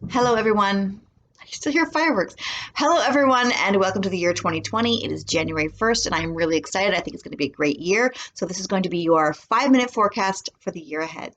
Hello, everyone. I still hear fireworks. Hello, everyone, and welcome to the year 2020. It is January 1st, and I'm really excited. I think it's going to be a great year. So, this is going to be your 5 minute forecast for the year ahead.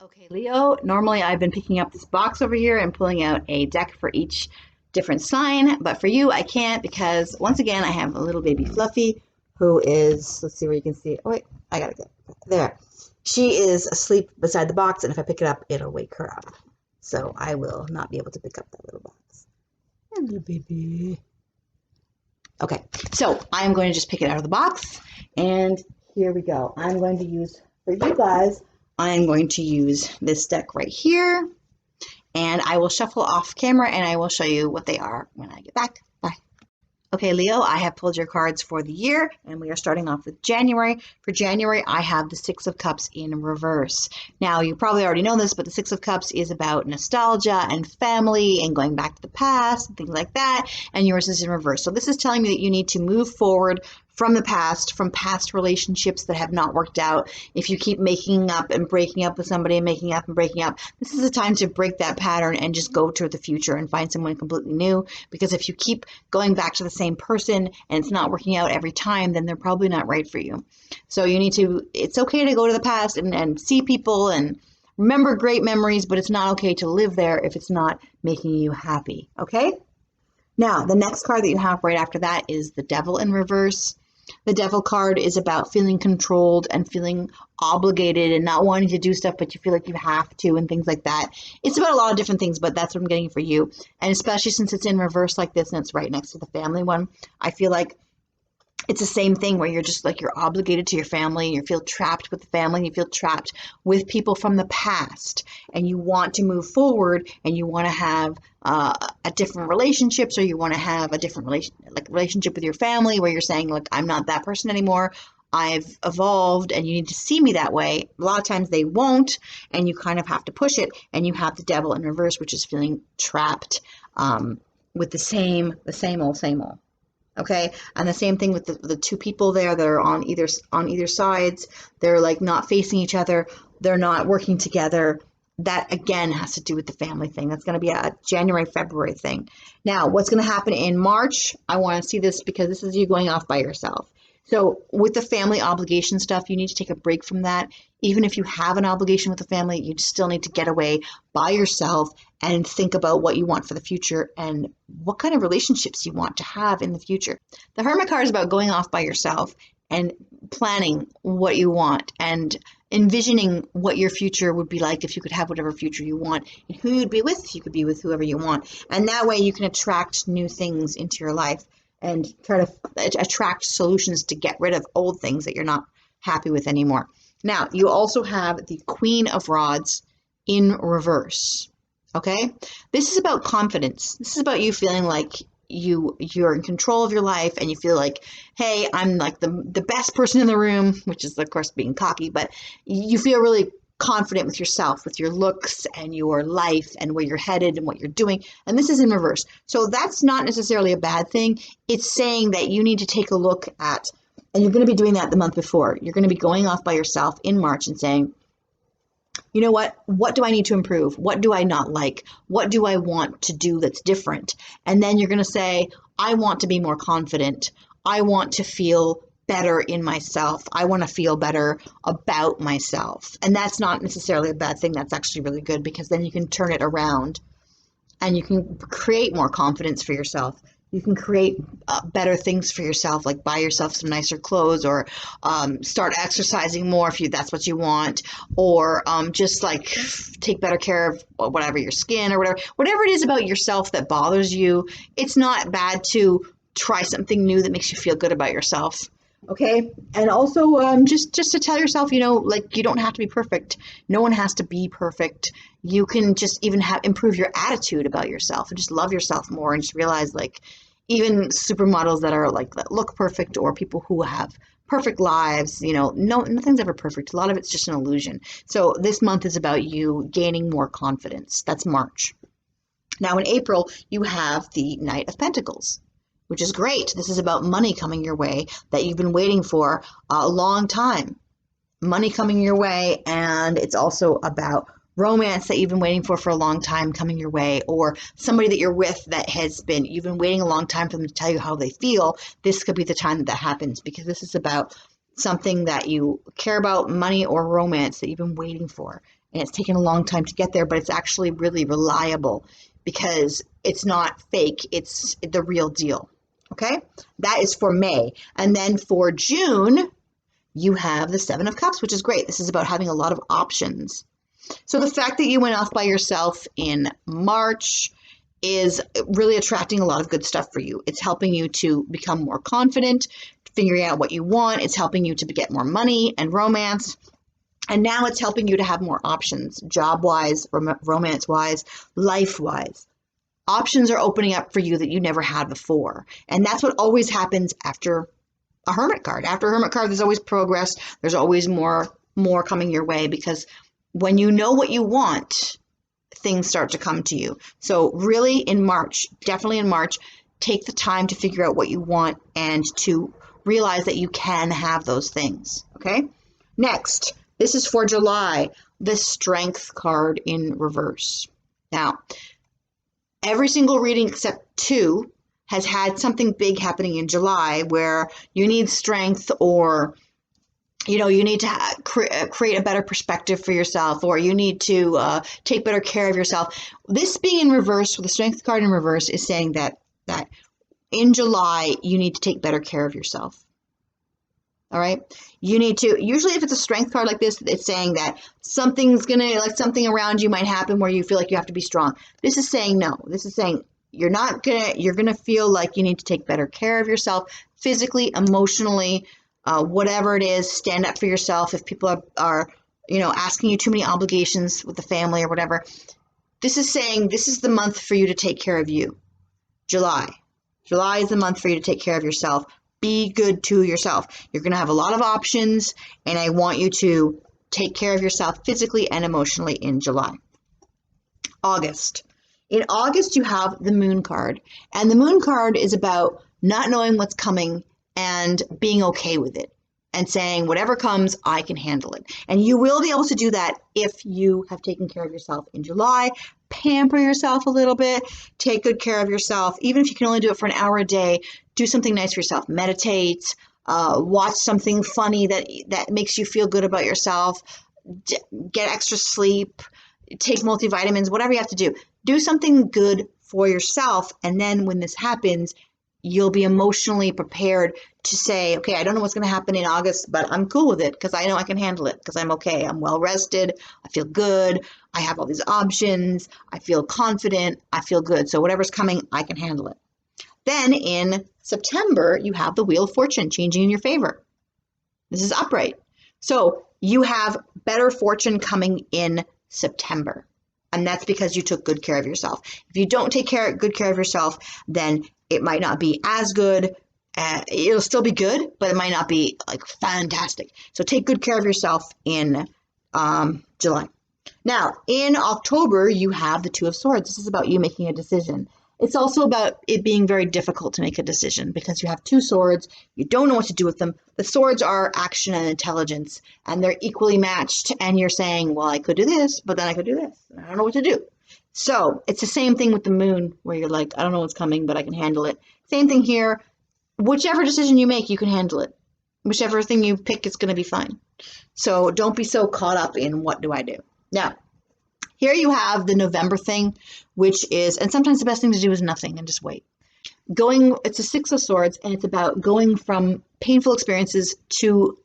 Okay, Leo, normally I've been picking up this box over here and pulling out a deck for each different sign, but for you, I can't because once again, I have a little baby Fluffy who is, let's see where you can see. Oh, wait, I gotta get there. She is asleep beside the box, and if I pick it up, it'll wake her up. So I will not be able to pick up that little box. Hello, baby. Okay, so I'm going to just pick it out of the box, and here we go. I'm going to use, for you guys, I'm going to use this deck right here, and I will shuffle off camera, and I will show you what they are when I get back. Bye. Okay, Leo, I have pulled your cards for the year, and we are starting off with January. For January, I have the Six of Cups in reverse. Now, you probably already know this, but the Six of Cups is about nostalgia and family and going back to the past and things like that, and yours is in reverse. So this is telling me that you need to move forward from the past, from past relationships that have not worked out. If you keep making up and breaking up with somebody and making up and breaking up, this is the time to break that pattern and just go to the future and find someone completely new. Because if you keep going back to the same person and it's not working out every time, then they're probably not right for you. So you need to, it's okay to go to the past and see people and remember great memories, but it's not okay to live there if it's not making you happy. Okay? Now, the next card that you have right after that is the Devil in reverse. The Devil card is about feeling controlled and feeling obligated and not wanting to do stuff, but you feel like you have to and things like that. It's about a lot of different things, but that's what I'm getting for you. And especially since it's in reverse like this and it's right next to the family one, I feel like it's the same thing where you're just like you're obligated to your family, you feel trapped with the family, you feel trapped with people from the past, and you want to move forward and you want to have a different relationships, or you want to have a different relationship with your family where you're saying, look, I'm not that person anymore. I've evolved and you need to see me that way. A lot of times they won't, and you kind of have to push it, and you have the Devil in reverse, which is feeling trapped with the same old, same old. Okay, and the same thing with the two people there that are on either sides. They're like not facing each other. They're not working together. That again has to do with the family thing. That's going to be a January, February thing. Now, what's going to happen in March? I want to see this because this is you going off by yourself. So with the family obligation stuff, you need to take a break from that. Even if you have an obligation with the family, you still need to get away by yourself and think about what you want for the future and what kind of relationships you want to have in the future. The Hermit card is about going off by yourself and planning what you want and envisioning what your future would be like if you could have whatever future you want and who you'd be with if you could be with whoever you want. And that way you can attract new things into your life and try to attract solutions to get rid of old things that you're not happy with anymore. Now, you also have the Queen of Rods in reverse. Okay? This is about confidence. This is about you feeling like you're in control of your life and you feel like, hey, I'm like the best person in the room, which is of course being cocky, but you feel really confident with yourself, with your looks and your life and where you're headed and what you're doing. And this is in reverse. So that's not necessarily a bad thing. It's saying that you need to take a look at, and you're going to be doing that the month before. You're going to be going off by yourself in March and saying, you know what? What do I need to improve? What do I not like? What do I want to do that's different? And then you're going to say, I want to be more confident. I want to feel better in myself. I want to feel better about myself. And that's not necessarily a bad thing. That's actually really good because then you can turn it around and you can create more confidence for yourself. You can create better things for yourself, like buy yourself some nicer clothes, or start exercising more if that's what you want, or just like take better care of whatever your skin or whatever it is about yourself that bothers you. It's not bad to try something new that makes you feel good about yourself. Okay, and also just to tell yourself, like you don't have to be perfect. No one has to be perfect. You can just even improve your attitude about yourself and just love yourself more and just realize like even supermodels that look perfect, or people who have perfect lives, no, nothing's ever perfect. A lot of it's just an illusion. So this month is about you gaining more confidence. That's March. Now in April, you have the Knight of Pentacles, which is great. This is about money coming your way that you've been waiting for a long time. Money coming your way, and it's also about romance that you've been waiting for a long time coming your way, or somebody that you're with that you've been waiting a long time for them to tell you how they feel. This could be the time that happens, because this is about something that you care about, money or romance that you've been waiting for. And it's taken a long time to get there, but it's actually really reliable because it's not fake, it's the real deal. Okay, that is for May. And then for June, you have the Seven of Cups, which is great. This is about having a lot of options. So the fact that you went off by yourself in March is really attracting a lot of good stuff for you. It's helping you to become more confident, figuring out what you want. It's helping you to get more money and romance. And now it's helping you to have more options, job-wise, romance-wise, life-wise. Options are opening up for you that you never had before. And that's what always happens after a Hermit card. After a Hermit card, there's always progress. There's always more coming your way, because when you know what you want, things start to come to you. So really in March, definitely in March, take the time to figure out what you want and to realize that you can have those things. Okay? Next, this is for July, the Strength card in reverse. Now, every single reading except 2 has had something big happening in July where you need strength, or you need to create a better perspective for yourself, or you need to take better care of yourself. This being in reverse, with the Strength card in reverse, is saying that in July you need to take better care of yourself. All right, you need to. Usually, if it's a Strength card like this, it's saying that something around you might happen where you feel like you have to be strong. This is saying no. This is saying you're gonna feel like you need to take better care of yourself, physically, emotionally, whatever it is. Stand up for yourself. If people are asking you too many obligations with the family or whatever, this is saying this is the month for you to take care of you. July is the month for you to take care of yourself. Be good to yourself. You're going to have a lot of options, and I want you to take care of yourself physically and emotionally in July. August. In August, you have the Moon card, and the Moon card is about not knowing what's coming and being okay with it and saying, whatever comes, I can handle it. And you will be able to do that if you have taken care of yourself in July. Pamper yourself a little bit, take good care of yourself. Even if you can only do it for an hour a day, do something nice for yourself. Meditate, watch something funny that makes you feel good about yourself, get extra sleep, take multivitamins, whatever you have to do. Do something good for yourself, and then when this happens, you'll be emotionally prepared to say, okay, I don't know what's going to happen in August, but I'm cool with it because I know I can handle it, because I'm okay. I'm well rested. I feel good. I have all these options. I feel confident. I feel good. So whatever's coming, I can handle it. Then in September, you have the Wheel of Fortune changing in your favor. This is upright. So you have better fortune coming in September. And that's because you took good care of yourself. If you don't take good care of yourself, then it might not be as good. It'll still be good, but it might not be like fantastic. So take good care of yourself in July. Now, in October, you have the Two of Swords. This is about you making a decision. It's also about it being very difficult to make a decision because you have 2 swords. You don't know what to do with them. The swords are action and intelligence, and they're equally matched. And you're saying, well, I could do this, but then I could do this. I don't know what to do. So it's the same thing with the Moon, where you're like, I don't know what's coming, but I can handle it. Same thing here. Whichever decision you make, you can handle it. Whichever thing you pick, it's going to be fine. So don't be so caught up in what do I do. Now, here you have the November thing, which is, and sometimes the best thing to do is nothing and just wait. It's a 6 of Swords, and it's about going from painful experiences to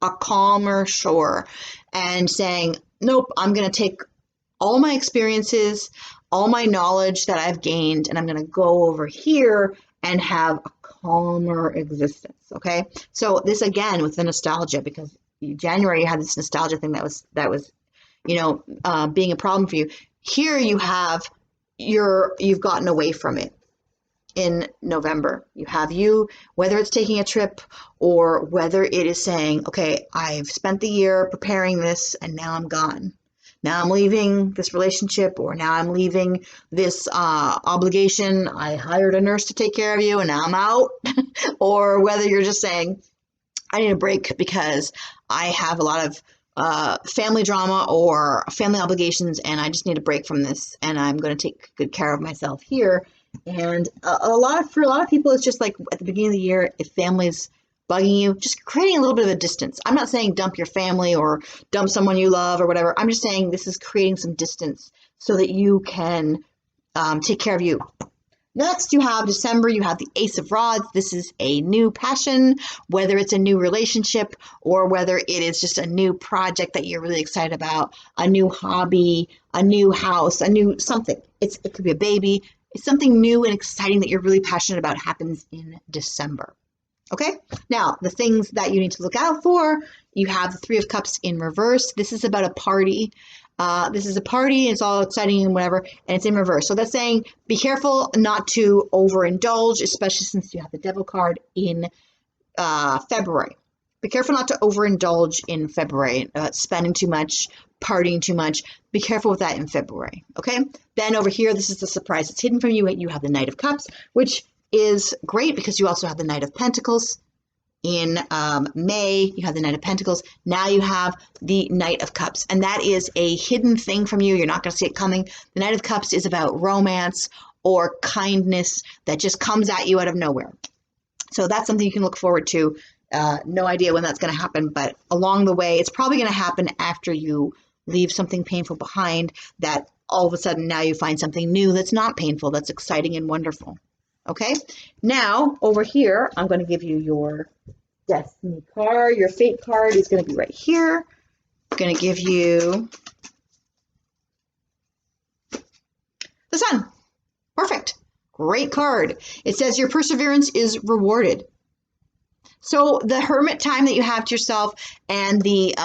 a calmer shore and saying, nope, I'm going to take all my experiences, all my knowledge that I've gained, and I'm going to go over here and have a calmer existence. Okay. So this again with the nostalgia, because January you had this nostalgia thing that was being a problem for you. Here you have you've gotten away from it. In November, you have whether it's taking a trip or whether it is saying, okay, I've spent the year preparing this and now I'm gone. now I'm leaving this relationship, or now I'm leaving this obligation. I hired a nurse to take care of you and now I'm out. Or whether you're just saying, I need a break because I have a lot of family drama or family obligations, and I just need a break from this, and I'm going to take good care of myself here. And for a lot of people, it's just like at the beginning of the year, if family's bugging you, just creating a little bit of a distance. I'm not saying dump your family or dump someone you love or whatever. I'm just saying this is creating some distance so that you can take care of you. Next, you have December, you have the Ace of Rods. This is a new passion, whether it's a new relationship or whether it is just a new project that you're really excited about, a new hobby, a new house, a new something. It could be a baby. It's something new and exciting that you're really passionate about happens in December. Okay, now the things that you need to look out for, you have the Three of Cups in reverse. This is about a party. This is a party, it's all exciting and whatever, and it's in reverse. So that's saying be careful not to overindulge, especially since you have the Devil card in February. Be careful not to overindulge in February, spending too much, partying too much. Be careful with that in February, okay? Then over here, this is the surprise that's hidden from you. You have the Knight of Cups, which is great because you also have the Knight of Pentacles. In May, you have the Knight of Pentacles. Now you have the Knight of Cups, and that is a hidden thing from you. You're not going to see it coming. The Knight of Cups is about romance or kindness that just comes at you out of nowhere. So that's something you can look forward to. No idea when that's going to happen, but along the way, it's probably going to happen after you leave something painful behind, that all of a sudden now you find something new that's not painful, that's exciting and wonderful. Okay, now over here, I'm going to give you your Destiny card. Your Fate card is going to be right here. I'm going to give you the Sun. Perfect. Great card. It says your perseverance is rewarded. So the hermit time that you have to yourself, and the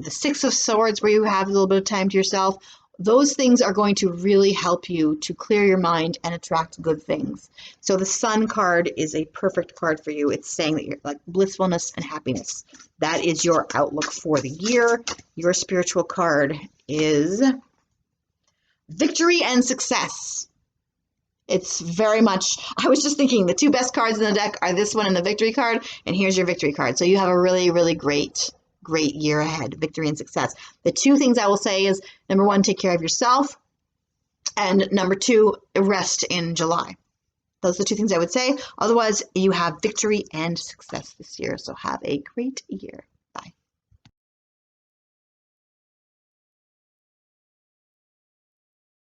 Six of Swords where you have a little bit of time to yourself, those things are going to really help you to clear your mind and attract good things. So the Sun card is a perfect card for you. It's saying that you're like blissfulness and happiness. That is your outlook for the year. Your spiritual card is Victory and Success. It's very much, I was just thinking the two best cards in the deck are this one and the Victory card, and here's your Victory card. So you have a really, really great year ahead, victory and success. The two things I will say is, number one, take care of yourself, and number two, rest in July. Those are the two things I would say. Otherwise, you have victory and success this year. So have a great year.